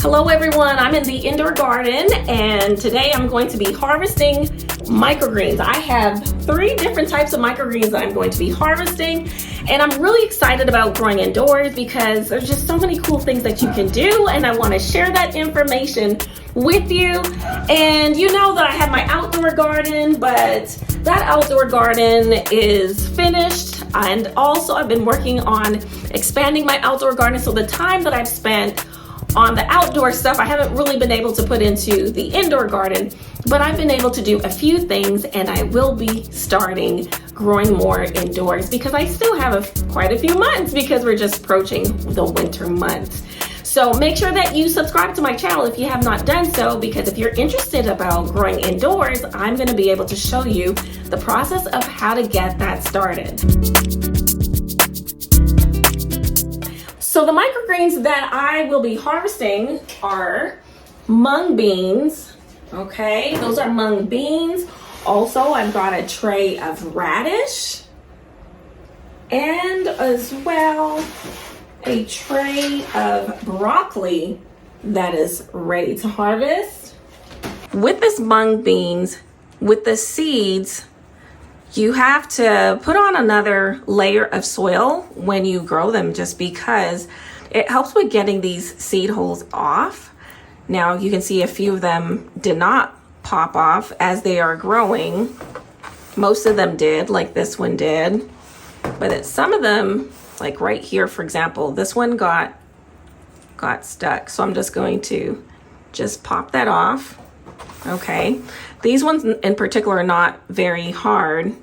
Hello everyone, I'm in the indoor garden and today I'm going to be harvesting microgreens. I have 3 different types of microgreens that I'm going to be harvesting, and I'm really excited about growing indoors because there's just so many cool things that you can do, and I want to share that information with you. And you know that I have my outdoor garden, but that outdoor garden is finished, and also I've been working on expanding my outdoor garden, so the time that I've spent on the outdoor stuff I haven't really been able to put into the indoor garden, but I've been able to do a few things, and I will be starting growing more indoors because I still have quite a few months because we're just approaching the winter months. So make sure that you subscribe to my channel if you have not done so, because if you're interested about growing indoors, I'm going to be able to show you the process of how to get that started. So the microgreens that I will be harvesting are mung beans, okay? Those are mung beans. Also, I've got a tray of radish and as well a tray of broccoli that is ready to harvest. With this mung beans, with the seeds, you have to put on another layer of soil when you grow them, just because it helps with getting these seed holes off. Now you can see a few of them did not pop off as they are growing. Most of them did, like this one did. But some of them, like right here, for example, this one got stuck. So I'm just going to just pop that off. Okay, these ones in particular are not very hard.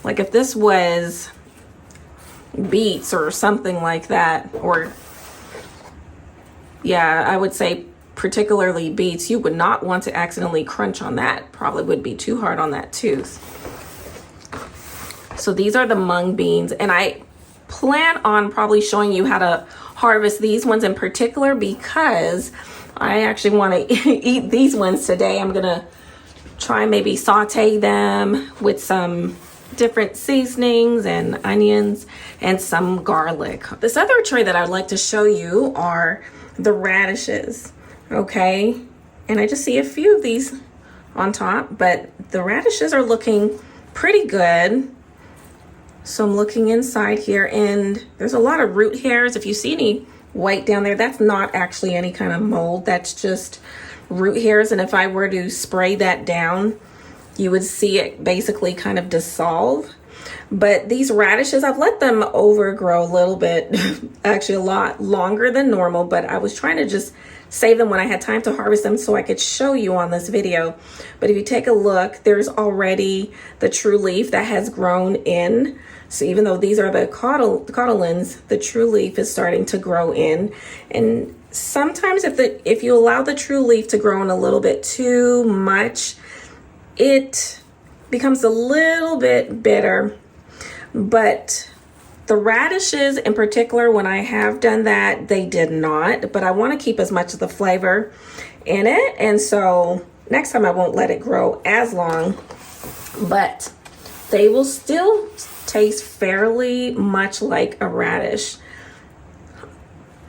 Like if this was beets or something like that, or yeah, I would say particularly beets, you would not want to accidentally crunch on that. Probably would be too hard on that tooth. So these are the mung beans, and I plan on probably showing you how to harvest these ones in particular because I actually want to eat these ones today. I'm gonna try maybe saute them with some different seasonings and onions and some garlic. This other tray that I'd like to show you are the radishes, okay? And I just see a few of these on top, but the radishes are looking pretty good. So I'm looking inside here, and there's a lot of root hairs. If you see any white down there, that's not actually any kind of mold, that's just root hairs. And if I were to spray that down, you would see it basically kind of dissolve. But these radishes, I've let them overgrow a little bit, actually a lot longer than normal, but I was trying to just save them when I had time to harvest them so I could show you on this video. But if you take a look, there's already the true leaf that has grown in. So even though these are the cotyledons, the true leaf is starting to grow in. And sometimes if you allow the true leaf to grow in a little bit too much, it becomes a little bit bitter. But the radishes in particular, when I have done that, they did not. But I want to keep as much of the flavor in it. And so next time I won't let it grow as long, but they will still taste fairly much like a radish.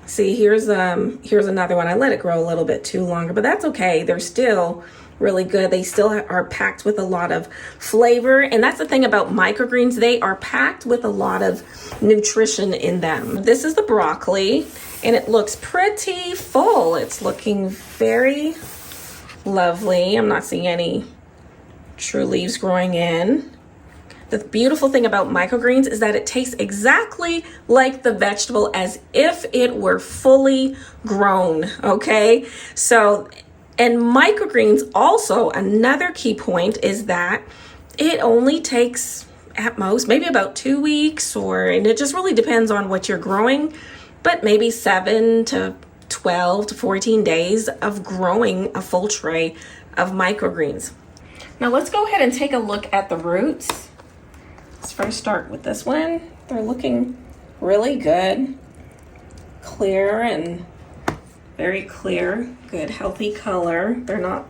See, here's another one. I let it grow a little bit too longer, but that's okay. They're still really good. They still are packed with a lot of flavor, and that's the thing about microgreens. They are packed with a lot of nutrition in them. This is the broccoli, and it looks pretty full. It's looking very lovely. I'm not seeing any true leaves growing in. The beautiful thing about microgreens is that it tastes exactly like the vegetable, as if it were fully grown, okay? So, and microgreens also, another key point is that it only takes at most maybe about 2 weeks, and it just really depends on what you're growing, but maybe 7 to 12 to 14 days of growing a full tray of microgreens. Now let's go ahead and take a look at the roots. Let's first start with this one. They're looking really good, clear and very clear, good healthy color. They're not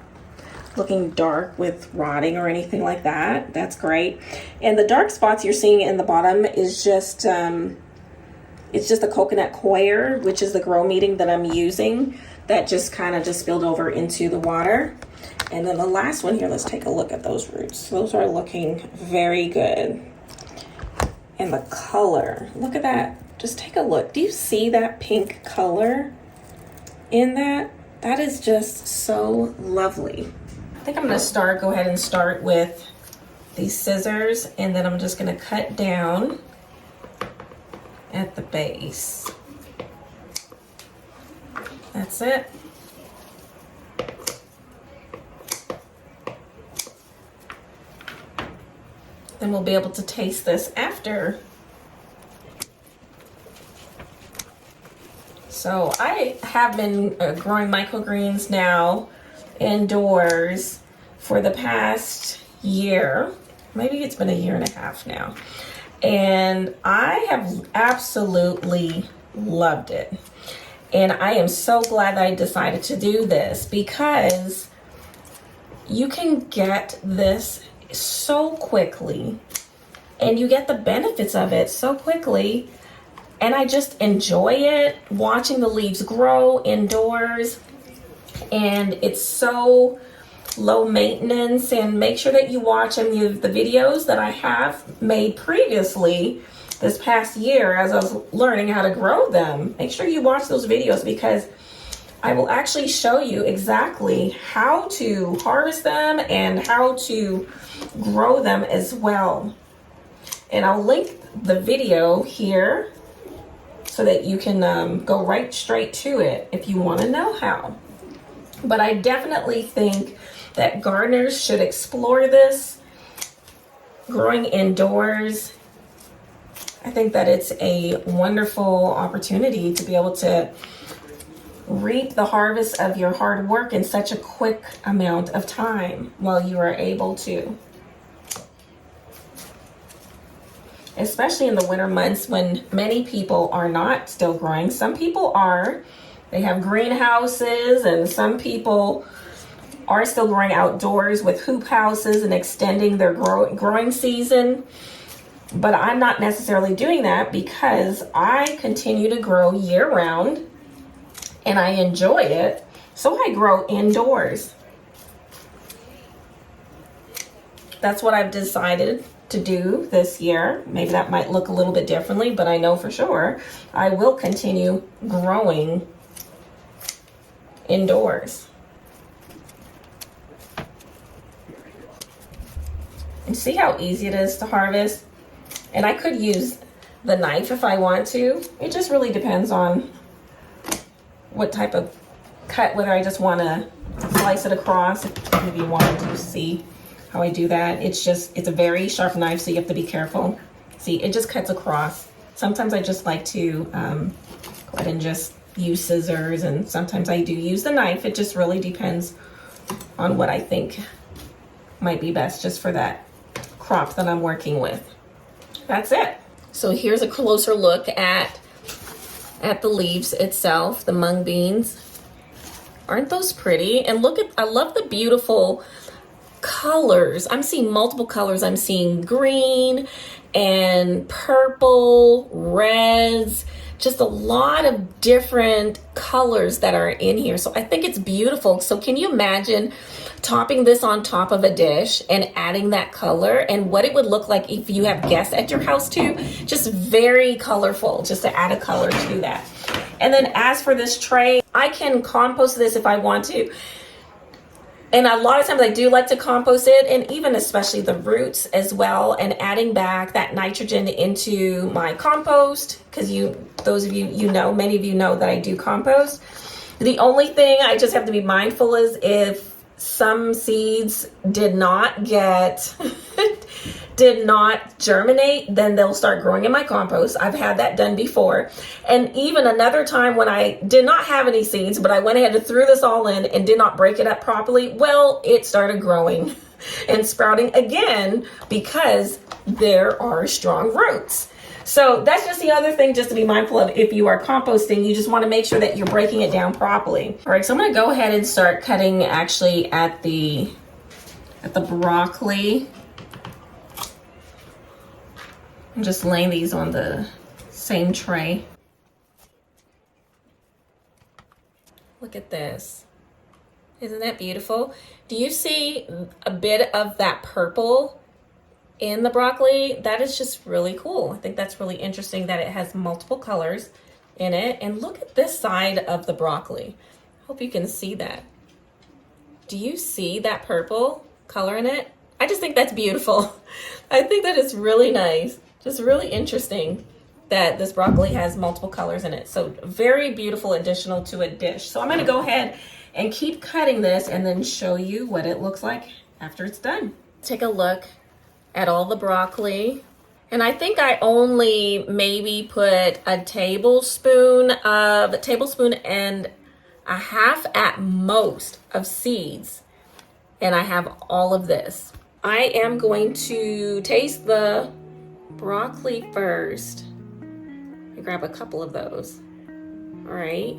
looking dark with rotting or anything like that. That's great. And the dark spots you're seeing in the bottom is just it's just the Coco Coir, which is the grow medium that I'm using, that just kind of just spilled over into the water. And then the last one here, let's take a look at those roots. Those are looking very good. And the color, look at that. Just take a look. Do you see that pink color in that? That is just so lovely. I think I'm gonna go ahead and start with these scissors, and then I'm just gonna cut down at the base. That's it. Then we'll be able to taste this after. So I have been growing microgreens now indoors for the past year. Maybe it's been a year and a half now. And I have absolutely loved it. And I am so glad that I decided to do this, because you can get this so quickly and you get the benefits of it so quickly. And I just enjoy it, watching the leaves grow indoors. And it's so low maintenance. And make sure that you watch any of the videos that I have made previously this past year as I was learning how to grow them. Make sure you watch those videos, because I will actually show you exactly how to harvest them and how to grow them as well. And I'll link the video here so that you can go right straight to it if you want to know how. But I definitely think that gardeners should explore this, growing indoors. I think that it's a wonderful opportunity to be able to reap the harvest of your hard work in such a quick amount of time while you are able to. Especially in the winter months when many people are not still growing. Some people are. They have greenhouses, and some people are still growing outdoors with hoop houses and extending their growing season. But I'm not necessarily doing that, because I continue to grow year round and I enjoy it. So I grow indoors. That's what I've decided to do this year. Maybe that might look a little bit differently, but I know for sure I will continue growing indoors. And see how easy it is to harvest? And I could use the knife if I want to. It just really depends on what type of cut, whether I just want to slice it across. If you wanted to see how I do that. It's a very sharp knife, so you have to be careful. See, it just cuts across. Sometimes I just like to go ahead and just use scissors, and sometimes I do use the knife. It just really depends on what I think might be best just for that crop that I'm working with. That's it. So here's a closer look at the leaves itself, the mung beans. Aren't those pretty? And I love the beautiful colors. I'm seeing multiple colors. I'm seeing green and purple, reds, just a lot of different colors that are in here. So I think it's beautiful. So can you imagine topping this on top of a dish and adding that color, and what it would look like if you have guests at your house too? Just very colorful, just to add a color to that. And then as for this tray, I can compost this if I want to. And a lot of times I do like to compost it, and even especially the roots as well, and adding back that nitrogen into my compost, because those of you know, many of you know that I do compost. The only thing I just have to be mindful is if some seeds did not germinate, then they'll start growing in my compost. I've had that done before. And even another time when I did not have any seeds, but I went ahead and threw this all in and did not break it up properly, well, it started growing and sprouting again, because there are strong roots. So that's just the other thing just to be mindful of. If you are composting, you just want to make sure that you're breaking it down properly. All right, so I'm going to go ahead and start cutting actually at the broccoli. I'm just laying these on the same tray. Look at this. Isn't that beautiful? Do you see a bit of that purple in the broccoli? That is just really cool. I think that's really interesting that it has multiple colors in it. And look at this side of the broccoli. Hope you can see that. Do you see that purple color in it? I just think that's beautiful. I think that is really nice. Just really interesting that this broccoli has multiple colors in it. So very beautiful additional to a dish. So I'm gonna go ahead and keep cutting this and then show you what it looks like after it's done. Take a look at all the broccoli. And I think I only maybe put a tablespoon and a half at most of seeds. And I have all of this. I am going to taste the broccoli first. I grab a couple of those. All right.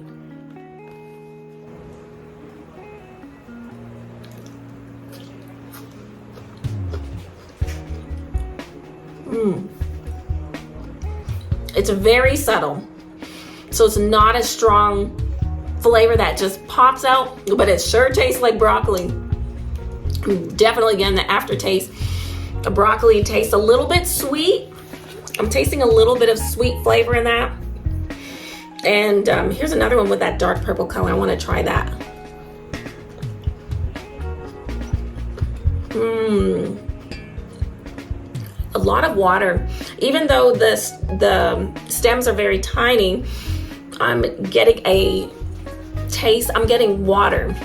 It's very subtle. So it's not a strong flavor that just pops out, but it sure tastes like broccoli. Definitely, again, the aftertaste. The broccoli tastes a little bit sweet. I'm tasting a little bit of sweet flavor in that. And here's another one with that dark purple color. I want to try that. A lot of water. Even though the stems are very tiny, I'm getting a taste. I'm getting water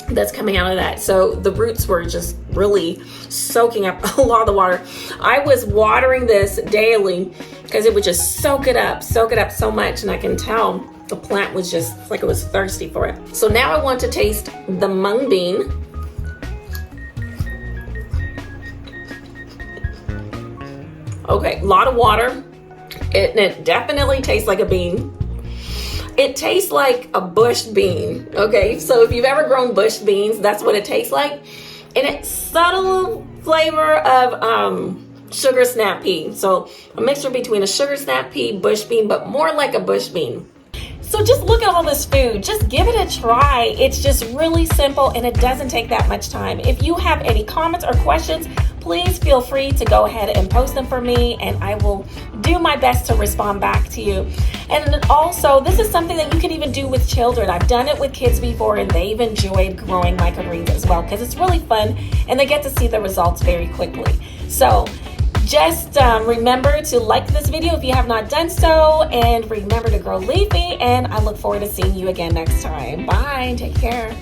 that's coming out of that. So the roots were just really soaking up a lot of the water. I was watering this daily because it would just soak it up so much, and I can tell the plant was just like it was thirsty for it. So now I want to taste the mung bean. Okay, a lot of water. It definitely tastes like a bean. It tastes like a bush bean, okay? So if you've ever grown bush beans, that's what it tastes like. And it's subtle flavor of sugar snap pea. So a mixture between a sugar snap pea, bush bean, but more like a bush bean. So just look at all this food. Just give it a try. It's just really simple and it doesn't take that much time. If you have any comments or questions, please feel free to go ahead and post them for me, and I will do my best to respond back to you. And also, this is something that you can even do with children. I've done it with kids before, and they've enjoyed growing microgreens as well because it's really fun, and they get to see the results very quickly. So just remember to like this video if you have not done so, and remember to grow leafy, and I look forward to seeing you again next time. Bye, take care.